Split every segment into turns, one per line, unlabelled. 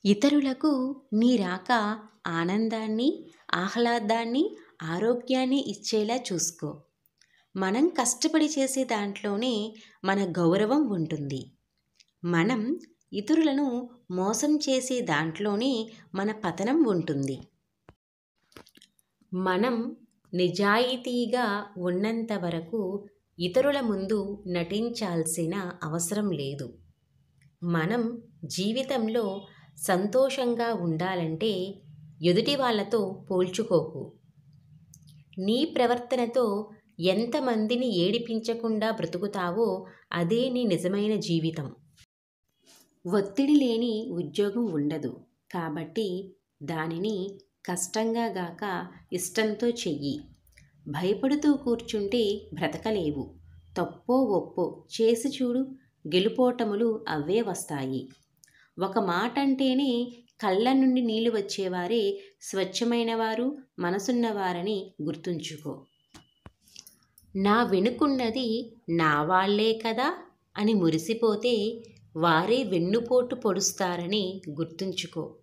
ఇతరులకు నీ రాక ఆనందాన్ని, ఆహ్లాదాన్ని, ఆరోగ్యాన్ని ఇచ్చేలా చూసుకో. మనం కష్టపడి చేసే దాంట్లోనే మన గౌరవం ఉంటుంది. మనం ఇతరులను మోసం చేసే దాంట్లోనే మన పతనం ఉంటుంది. మనం నిజాయితీగా ఉన్నంత వరకు ఇతరుల ముందు నటించాల్సిన అవసరం లేదు. మనం జీవితంలో సంతోషంగా ఉండాలంటే ఎదుటి వాళ్ళతో పోల్చుకోకు. నీ ప్రవర్తనతో ఎంతమందిని ఏడిపించకుండా బ్రతుకుతావో అదే నీ నిజమైన జీవితం. ఒత్తిడి లేని ఉద్యోగం ఉండదు. కాబట్టి దానిని కష్టంగా గాక ఇష్టంతో చెయ్యి. భయపడుతూ కూర్చుంటే బ్రతకలేవు. తప్పో ఒప్పో చేసి చూడు, గెలుపోటములు అవే వస్తాయి. ఒక మాట అంటేనే కళ్ళ నుండి నీళ్లు వచ్చేవారే స్వచ్ఛమైన వారు, మనసున్నవారని గుర్తుంచుకో. నా వెనుకున్నది నా వాళ్లే కదా అని మురిసిపోతే వారే వెన్నుపోటు పొడుస్తారని గుర్తుంచుకో.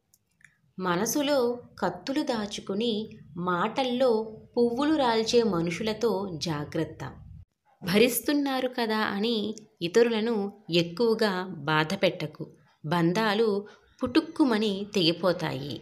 మనసులో కత్తులు దాచుకుని మాటల్లో పువ్వులు రాల్చే మనుషులతో జాగ్రత్త. భరిస్తున్నారు కదా అని ఇతరులను ఎక్కువగా బాధపెట్టకు. బంధాలు పుటుక్కుమని తెగిపోతాయి.